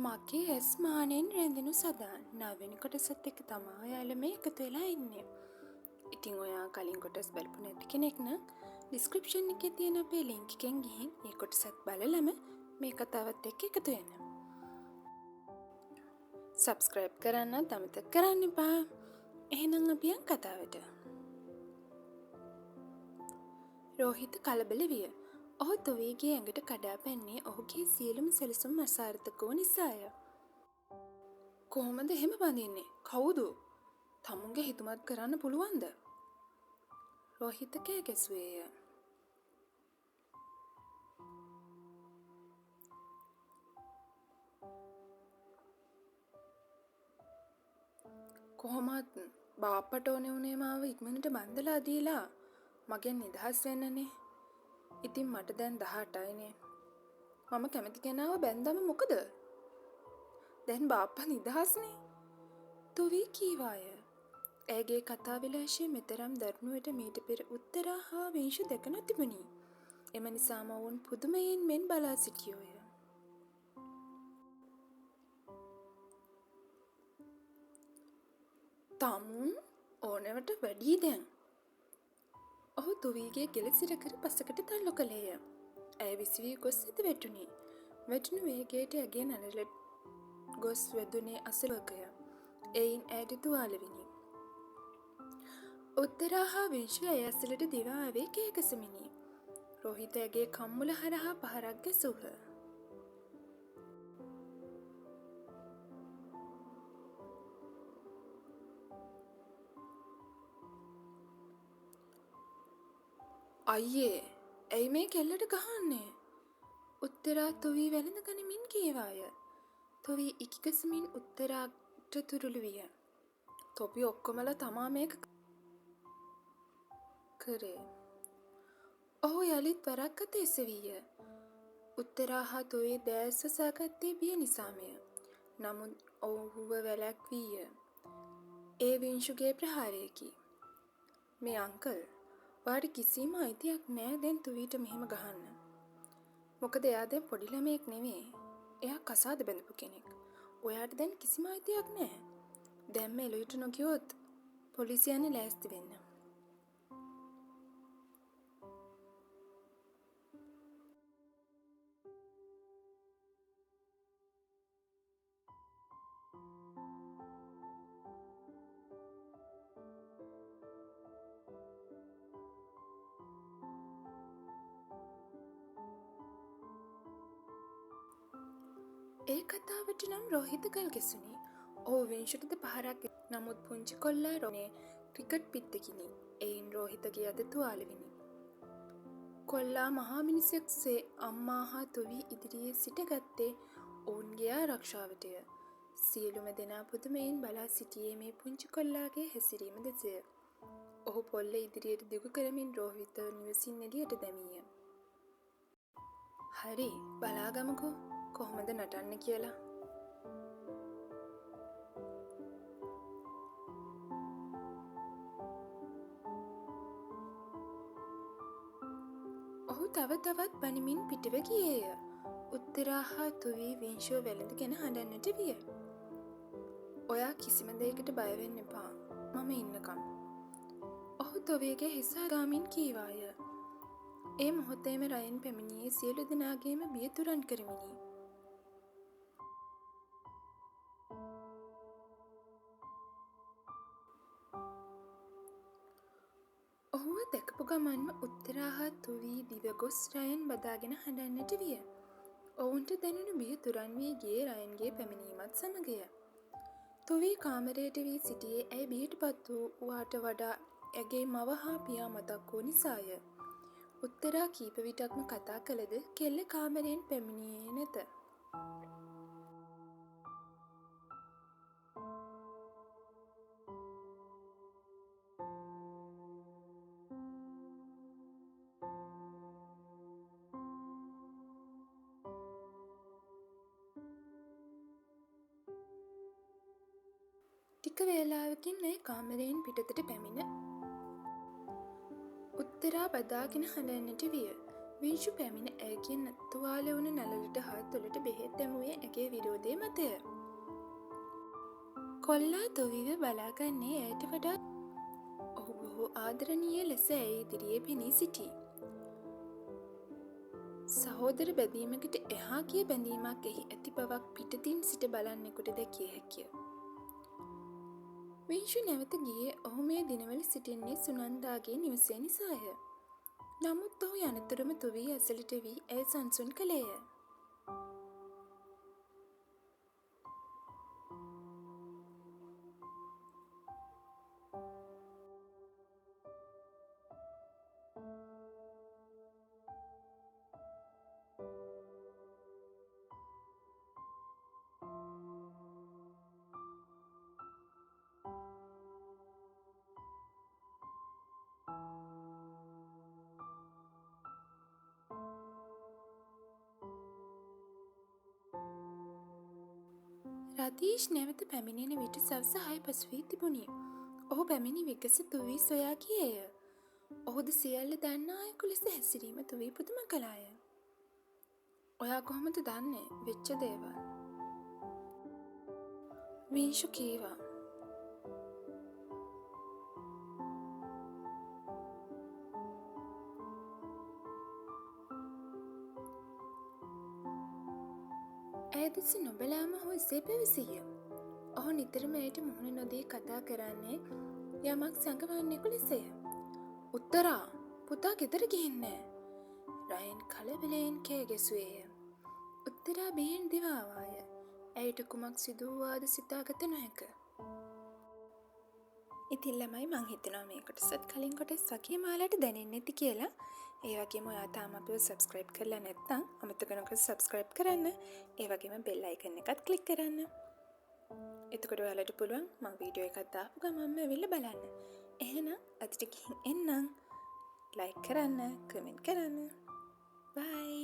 මගේ ඇස් මානෙන් රැඳෙනු සදාන් නවෙනි කොටසත් එක්ක තමා ඔයාලා මේ එකතු වෙලා ඉන්නේ. ඉතින් ඔයා කලින් කොටස් බලපු නැති කෙනෙක් නම් ඩිස්ක්‍රිප්ෂන් එකේ තියෙන අපේ ලින්ක් එකෙන් ගිහින් මේ කොටසත් බලලම මේ කතාවත් එක්ක එකතු වෙන්න. සබ්ස්ක්‍රයිබ් කරන්න අමතක කරන්න එපා. එහෙනම් අපි යන් කතාවට. රෝහිත කලබල විය. ඔහු තොවීගේ ඇඟට කඩා පැන්නේ ඔහුගේ සියලුම සැලසුම් අසාර්ථක වූ නිසාය. කොහොමද එහෙම බඳින්නේ? කවුද? තමුන්ගේ හිතුමත් කරන්න පුළුවන්ද? රෝහිත කෑ ගැසුවේය. කොහොමත් බාප්පට ඕනේ වුණේ මාව ඉක්මනට බන්දලා දීලා මගෙන් නිදහස් වෙන්නනේ. ඉතින් මට දැන් 18යිනේ. මම කැමති කෙනාව බැන්දම මොකද? දැන් බාප්පා නිදහස්නේ. තොවී කීවාය. ඇගේ කතා විලාශය මෙතරම් දරුණුවට මීට පෙර උත්තරා හා විංශු දැක නොතිබුණි. එම නිසාම ඔවුන් පුදුමයෙන් මෙන් බලා සිටියෝය. තමුන් ඕනවට වැඩි දැන්. ඔහු තුවීගේ ගෙල සිර කර පසකට තල්ලු කළේය. ඇය විසිවී ගොස් ඇත වැටුණි. වැටුණු වේගයට ඇගේ නළලට ගොස් වැදුනේ අසලකය. එයින් ඇයට තුවාලවිනි. උත්තරා හා විංශු ඇය ඇසලට දිවා ආවේ කෑගසමිනි. රෝහිත ඇගේ කම්මුල හරහා පහරක් ගැසූහ. අයියේ, ඇයි මේ කෙල්ලට ගහන්නේ? උත්තරා තොවී වැළඳ ගනිමින් කීවාය. තොවී ඉකිගසමින් උත්තරාට තුරුළු විය. තොපි ඔක්කොමල තමා මේක කරේ. ඔහු යළිත් වරක් අත එසවීය. උත්තරා හා තොවී දෑස් වසාගත්තේ බිය නිසාමය. නමුත් ඔහුව වැළැක්වීය. ඒ විංශුගේ ප්‍රහාරයකි. මේ අංකල්, ඔයාට කිසිම අයිතියක් නෑ දැන් තුවීට මෙහෙම ගහන්න. මොකද එයා දැන් පොඩි ළමයෙක් නෙමෙයි. එයා කසාද බැඳපු කෙනෙක්. ඔයාට දැන් කිසිම අයිතියක් නෑ. දැන්ම එළියට නොගියොත් පොලිසිය යන්න ලෑස්ති වෙන්න. ඒ කතාවට නම් රෝහිත ගල් ගැසුණි. ඔහු විංශුටද පහරක් නමුත් පුංචි කොල්ලා රෝනේ ක්‍රිකට් පිත්තකිනි. එයින් රෝහිතගේ අත තුවාලවිනි. කොල්ලා මහා මිනිසෙක්සේ අම්මා හා තොවී ඉදිරියේ සිටගත්තේ ඔවුන්ගේ ආරක්ෂාවටය. සියලුම දෙනා පුදුමයෙන් බලා සිටියේ මේ පුංචි කොල්ලාගේ හැසිරීම දෙසය. ඔහු පොල්ල ඉදිරියට දිගු කරමින් රෝහිත නිවසින් එළියට දැමීය. හරි, බලාගමුකෝ කොහොමද නටන්න කියලා. ඔහු තව තවත් බනිමින් පිටව ගියේය. උත්තරා හා තුවී විංශුව වැළඳගෙන හඬන්නට විය. ඔයා කිසිම දෙයකට බය වෙන්න එපා. මම ඉන්නකම්. ඔහු තොවීගේ හිස ගාමින් කීවාය. ඒ මොහොතේම රයන් පැමිණියේ සියලු දෙනාගේම බිය තුරන් කරමිනි. ඔහුව දැකපු ගමන්ම උත්තරා හා තුවී දිව ගොස් රයන් බදාගෙන හඬන්නට විය. ඔවුන්ට දැනුණු බිය තුරන් වී ගියේ රයන්ගේ පැමිණීමත් සමගය. තුවී කාමරයට වී සිටියේ ඇය බියට පත් වූවාට වඩා ඇගේ මව හා පියා මතක් වූ නිසාය. උත්තරා කීප විටක්ම කතා කළද කෙල්ල කාමරයෙන් පැමිණියේ නැත. ටික වේලාවකින් ඇය කාමරයෙන් පිටතට පැමිණ උත්තරා බදාගෙන හඬන්නට විය. විංශු පැමිණ ඇය රාජ්‍යයෙන් තුවාල වුණ නළලට හා තුළට බෙහෙත් දැමුවේ ඇගේ විරෝධය මතය. කොල්ලා තොවිව බලාගන්නේ ඇයට වඩා ඔහු බොහෝ ආදරණීය ලෙස ඇය ඉදිරියේ පෙනී සිටී. සහෝදර බැඳීමකට එහා ගිය බැඳීමක් එහි ඇති බවක් පිටතින් සිට බලන්නෙකුට දැකිය හැකිය. විංශු නැවත ගියේ ඔහු මේ දිනවල සිටින්නේ සුනන්දාගේ නිවසේ නිසාය. නමුත් ඔහු යනතුරුම තුවී ඇසලට වී ඇය සංසුන් කළේය. රතීෂ් නැවත පැමිණෙන විට සවස 6 පසු වී තිබුණි. ඔහු පැමිණි විගස තුවී සොයා ගියේය. ඔහුද සියල්ල දන්නා අයෙකු ලෙස හැසිරීම තුවී පුදුම කළාය. ඔයා කොහොමද දන්නේ වෙච්ච දේවල්? විංශු කීවා. ඇය දෙස නොබලාම ඔහු එසේ පැවසීය. ඔහු නිතරම ඇයට මුහුණ නොදී කතා කරන්නේ යමක් සඟවන්නෙකු ලෙසය. උත්තරා පුතා ගෙදර ගිහින් නෑ. රයන් කලබලයෙන් කෑ ගැසුවේය. උත්තරා බියෙන් දිවාවාය. ඇයට කුමක් සිදු වූවාද සිතාගත නොහැක. ඉතින් ළමයි මං හිතනවා මේ කොටසත් කලින් කොටස් වගේ මාලට දැනෙන්නේ නැති කියලා. ඒ වගේම ඔයා තාම අපිව සබ්ස්ක්‍රයිබ් කරලා නැත්නම් අමතක නොකර සබ්ස්ක්‍රයිබ් කරන්න. ඒ වගේම බෙල් අයිකන් එකත් ක්ලික් කරන්න. එතකොට ඔයාලට පුළුවන් මම වීඩියෝ එකක් දාපු ගමන්ම ඇවිල්ලා බලන්න. එහෙනම් අදට ගිහින් එන්නම්. ලයික් කරන්න, කමෙන්ට් කරන්න. බයි.